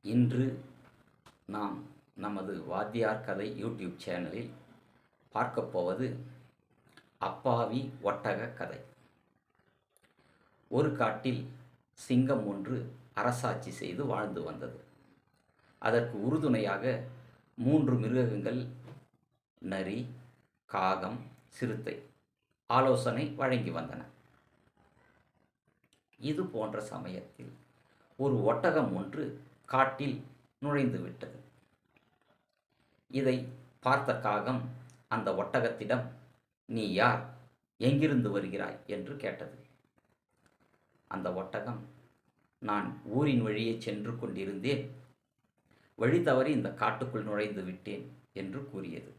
இன்று நாம் நமது வாத்தியார் கதை யூடியூப் சேனலில் பார்க்கப் போவது அப்பாவி ஒட்டக கதை. ஒரு காட்டில் சிங்கம் ஒன்று அரசாட்சி செய்து வாழ்ந்து வந்தது. அதற்கு உறுதுணையாக 3 மிருகங்கள் நரி, காகம், சிறுத்தை ஆலோசனை வழங்கி வந்தன. இது போன்ற சமயத்தில் ஒரு ஒட்டகம் ஒன்று காட்டில் நுழைந்து விட்டது. இதை பார்த்த காகம் அந்த ஒட்டகத்திடம், "நீ யார்? எங்கிருந்து வருகிறாய்?" என்று கேட்டது. அந்த ஒட்டகம், "நான் ஊரின் வழியே சென்று கொண்டிருந்தேன். வழி தவறி இந்த காட்டுக்குள் நுழைந்து விட்டேன்" என்று கூறியது.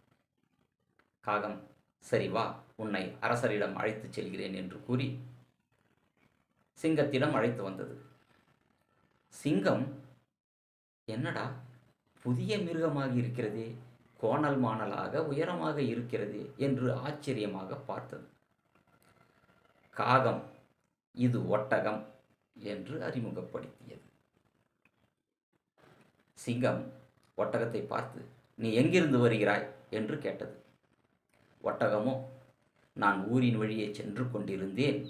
காகம், "சரி வா, உன்னை அரசரிடம் அழைத்துச் செல்கிறேன்" என்று கூறி சிங்கத்திடம் அழைத்து வந்தது. சிங்கம், "என்னடா, புதிய மிருகமாக இருக்கிறதே, கோணல் மாணலாக உயரமாக இருக்கிறதே" என்று ஆச்சரியமாக பார்த்தது. காகம், "இது ஒட்டகம்" என்று அறிமுகப்படுத்தியது. சிங்கம் ஒட்டகத்தை பார்த்து, "நீ எங்கிருந்து வருகிறாய்?" என்று கேட்டது. ஒட்டகமோ, "நான் ஊரின் வழியே சென்று கொண்டிருந்தேன்.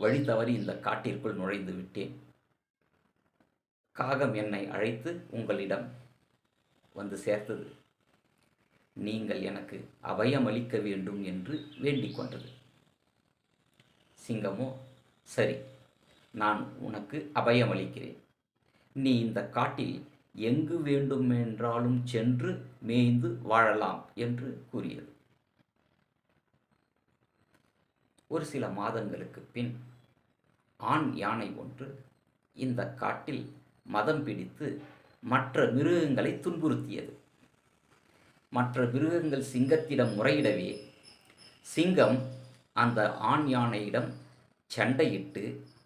வழி தவறி இந்த காட்டிற்குள் நுழைந்து விட்டேன். காகம் என்னை அழைத்து உங்களிடம் வந்து சேர்த்தது. நீங்கள் எனக்கு அபயமளிக்க வேண்டும் என்று வேண்டிக் கொண்டது." சிங்கமோ, "சரி, நான் உனக்கு அபயமளிக்கிறேன். நீ இந்த காட்டில் எங்கு வேண்டுமென்றாலும் சென்று மேய்ந்து வாழலாம்" என்று கூறியது. ஒரு சில மாதங்களுக்கு பின் ஆண் யானை ஒன்று இந்த காட்டில் மதம் பிடித்து மற்ற மிருகங்களை துன்புறுத்தியது. மற்ற மிருகங்கள் சிங்கத்திடம் முறையிடவே சிங்கம் அந்த ஆண் யானையிடம் சண்டையிட்டு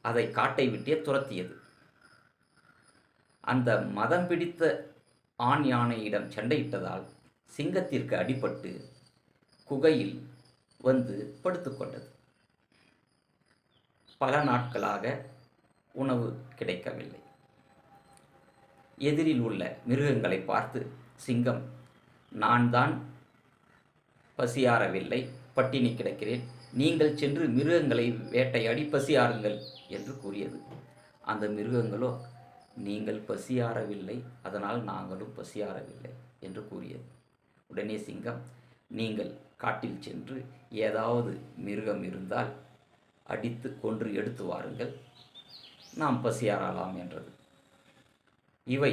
அதை காட்டை விட்டே துரத்தியது. அந்த மதம் பிடித்த ஆண் யானையிடம் சண்டையிட்டதால் சிங்கத்திற்கு அடிபட்டு குகையில் வந்து படுத்துக்கொண்டது. பல நாட்களாக உணவு கிடைக்கவில்லை. எதிரில் உள்ள மிருகங்களை பார்த்து சிங்கம், "நான் தான் பசியாறவில்லை, பட்டினி கிடக்கிறேன். நீங்கள் சென்று மிருகங்களை வேட்டையாடி பசியாறுங்கள்" என்று கூறியது. அந்த மிருகங்களோ, "நீங்கள் பசியாறவில்லை, அதனால் நாங்களும் பசியாறவில்லை" என்று கூறியது. உடனே சிங்கம், "நீங்கள் காட்டில் சென்று ஏதாவது மிருகம் இருந்தால் அடித்து கொன்று எடுத்து வாருங்கள், நாம் பசியாறலாம்" என்றது. இவை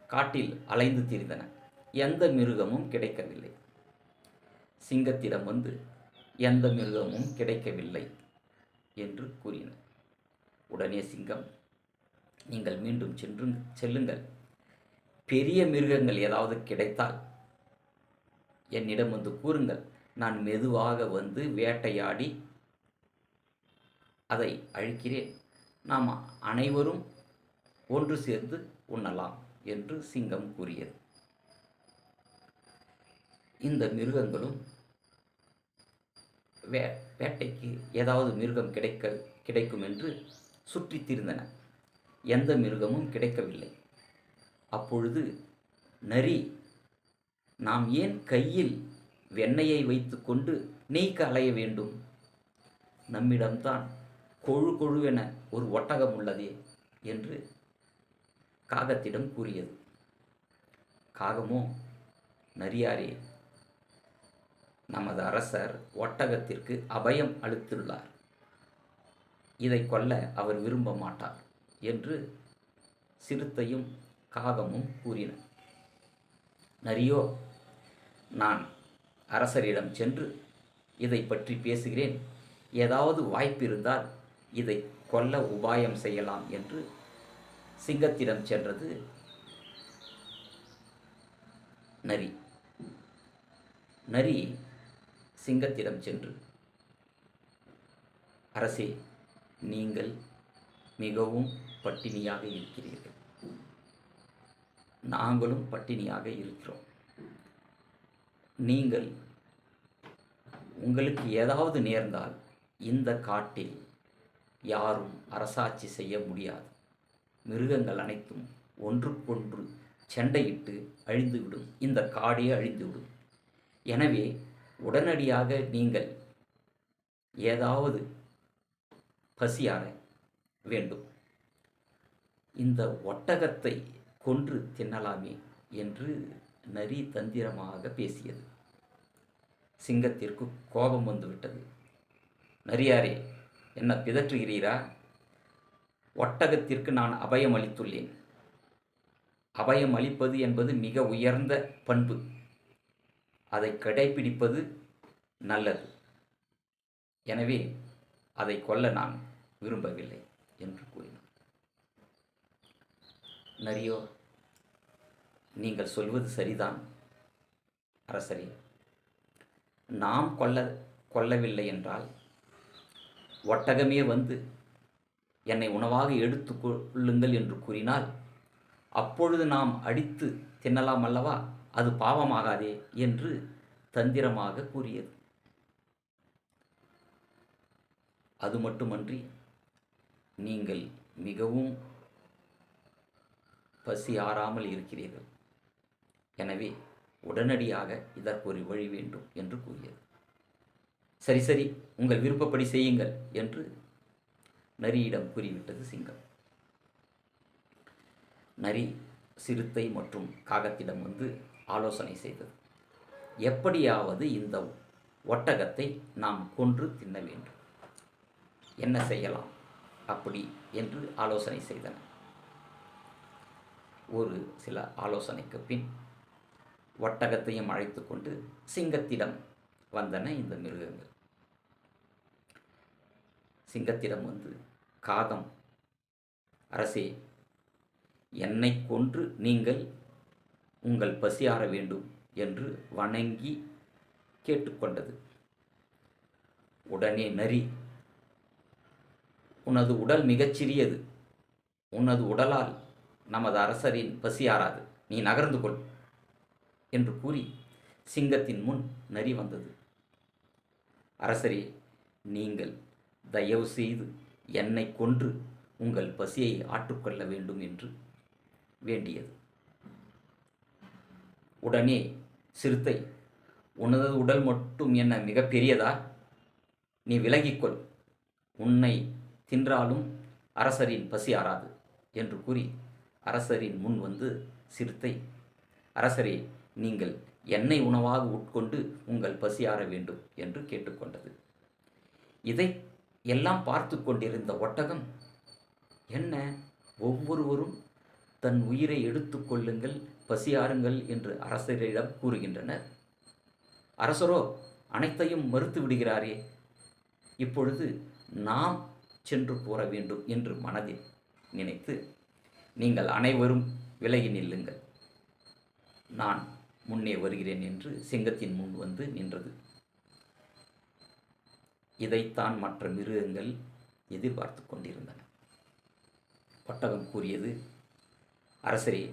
காட்டில் அலைந்து திரிந்தன. எந்த மிருகமும் கிடைக்கவில்லை. சிங்கத்திடம் வந்து, "எந்த மிருகமும் கிடைக்கவில்லை" என்று கூறின. உடனே சிங்கம், "நீங்கள் மீண்டும் செல்லுங்கள். பெரிய மிருகங்கள் ஏதாவது கிடைத்தால் என்னிடம் வந்து கூறுங்கள். நான் மெதுவாக வந்து வேட்டையாடி அதை அழிக்கிறேன். நாம் அனைவரும் ஒன்று சேர்ந்து உண்ணலாம்" என்று சிங்கம் கூறியது. இந்த மிருகங்களும் வேட்டைக்கு ஏதாவது மிருகம் கிடைக்கும் என்று சுற்றித் திரிந்தன. எந்த மிருகமும் கிடைக்கவில்லை. அப்பொழுது நரி, "நாம் ஏன் கையில் வெண்ணெயை வைத்துக்கொண்டு நெய்க்கு அலைய வேண்டும்? நம்மிடம்தான் கொழு கொழுவென ஒரு ஒட்டகம் உள்ளதே" என்று காகத்திடம் கூறியது. காகமோ, "நரியாரே, நமது அரசர் ஒட்டகத்திற்கு அபயம் அளித்துள்ளார். இதை கொல்ல அவர் விரும்ப மாட்டார்" என்று சிறுத்தையும் காகமும் கூறின. நரியோ, "நான் அரசரிடம் சென்று இதை பற்றி பேசுகிறேன். ஏதாவது வாய்ப்பிருந்தால் இதை கொல்ல உபாயம் செய்யலாம்" என்று சிங்கத்திடம் சென்றது நரி. நரி சிங்கத்திடம் சென்று, "அரசே, நீங்கள் மிகவும் பட்டினியாக இருக்கிறீர்கள். நாங்களும் பட்டினியாக இருக்கிறோம். உங்களுக்கு ஏதாவது நேர்ந்தால் இந்த காட்டில் யாரும் அரசாட்சி செய்ய முடியாது. மிருகங்கள் அனைத்தும் ஒன்றுக்கொன்று சண்டையிட்டு அழிந்துவிடும். இந்த காடே அழிந்துவிடும். எனவே உடனடியாக நீங்கள் ஏதாவது பசியார வேண்டும். இந்த ஒட்டகத்தை கொன்று தின்னலாமே என்று நரி தந்திரமாக பேசியது. சிங்கத்திற்கு கோபம் வந்துவிட்டது. நரியாரே, என்ன பிதற்றுகிறீரா? ஒட்டகத்திற்கு நான் அபயம் அளித்துள்ளேன். அபயம் அளிப்பது என்பது மிக உயர்ந்த பண்பு. அதை கடைபிடிப்பது நல்லது. எனவே அதை கொல்ல நான் விரும்பவில்லை என்று கூறினார். நரியோ, நீங்கள் சொல்வது சரிதான் அரசரே. நாம் கொல்லவில்லை என்றால் ஒட்டகமே வந்து என்னை உணவாக எடுத்து கொள்ளுங்கள் என்று கூறினால் அப்பொழுது நாம் அடித்து தின்னலாம் அல்லவா? அது பாவமாகாதே என்று தந்திரமாக கூறியது. அது மட்டுமன்றி, நீங்கள் மிகவும் பசி ஆறாமல் இருக்கிறீர்கள். எனவே உடனடியாக இதற்கு ஒரு வழி வேண்டும் என்று கூறியது. சரி சரி, உங்கள் விருப்பப்படி செய்யுங்கள் என்று நரியிடம் கூறிவிட்டது சிங்கம். நரி சிறுத்தை மற்றும் காகத்திடம் வந்து ஆலோசனை செய்தது. எப்படியாவது இந்த ஒட்டகத்தை நாம் கொன்று தின்ன வேண்டும். என்ன செய்யலாம் அப்படி என்று ஆலோசனை செய்தன. ஒரு சில ஆலோசனைக்கு பின் ஒட்டகத்தையும் அழைத்து கொண்டு சிங்கத்திடம் வந்தன இந்த மிருகங்கள். சிங்கத்திடம் வந்து காகம், அரசே, என்னை கொன்று நீங்கள் உங்கள் பசியாற வேண்டும் என்று வணங்கி கேட்டுக்கொண்டது. உடனே நரி, உனது உடல் மிகச்சிறியது. உனது உடலால் நமது அரசரின் பசியாறாது. நீ நகர்ந்து கொள் என்று கூறி சிங்கத்தின் முன் நரி வந்தது. அரசரே, நீங்கள் தயவு செய்து என்னை கொன்று உங்கள் பசியை ஆற்றுக்கொள்ள வேண்டும் என்று வேண்டியது. உடனே சிறுத்தை, உனது உடல் மட்டும் என்ன மிக பெரியதா? நீ விலகிக்கொள். உன்னை தின்றாலும் அரசரின் பசி ஆறாது என்று கூறி அரசரின் முன் வந்து சிறுத்தை, அரசரே, நீங்கள் என்னை உணவாக உட்கொண்டு உங்கள் பசியாற வேண்டும் என்று கேட்டுக்கொண்டது. இதை எல்லாம் பார்த்து கொண்டிருந்த ஒட்டகம், என்ன ஒவ்வொருவரும் தன் உயிரை எடுத்துக்கொள்ளுங்கள், பசியாறுங்கள் என்று அரசரிடம் கூறுகின்றனர். அரசரோ அனைத்தையும் மறுத்து விடுகிறாரே. இப்பொழுது நாம் சென்று கூற வேண்டும் என்று மனதில் நினைத்து, நீங்கள் அனைவரும் விலகி நில்லுங்கள், நான் முன்னே வருகிறேன் என்று சிங்கத்தின் முன் வந்து நின்றது. இதைத்தான் மற்ற மிருகங்கள் எதிர்பார்த்து கொண்டிருந்தன. ஒட்டகம் கூறியது, அரசரே,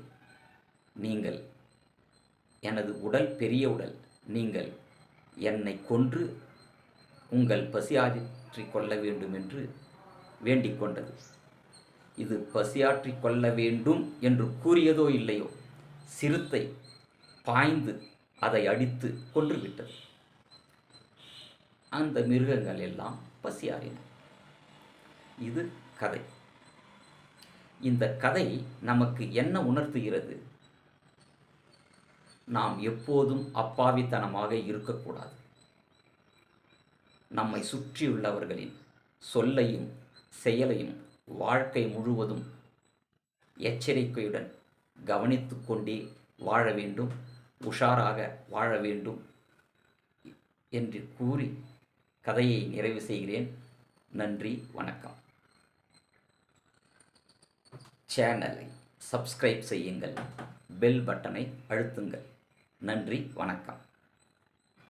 நீங்கள் எனது உடல் பெரிய உடல். நீங்கள் என்னை கொன்று உங்கள் பசியாற்றிக் கொள்ள வேண்டும் என்று வேண்டிக் கொண்டது. இது பசியாற்றிக் கொள்ள வேண்டும் என்று கூறியதோ இல்லையோ, சிறுத்தை பாய்ந்து அதை அடித்து கொன்றுவிட்டது. அந்த மிருகங்கள் எல்லாம் பசியாறின. இது கதை. இந்த கதை நமக்கு என்ன உணர்த்துகிறது? நாம் எப்போதும் அப்பாவித்தனமாக இருக்கக்கூடாது. நம்மை சுற்றியுள்ளவர்களின் சொல்லையும் செயலையும் வாழ்க்கை முழுவதும் எச்சரிக்கையுடன் கவனித்து கொண்டே வாழ வேண்டும், உஷாராக வாழ வேண்டும் என்று கூறி கதையை நிறைவு செய்கிறேன். நன்றி, வணக்கம். சேனலை சப்ஸ்கிரைப் செய்யுங்கள், பெல் பட்டனை அழுத்துங்கள். நன்றி, வணக்கம்.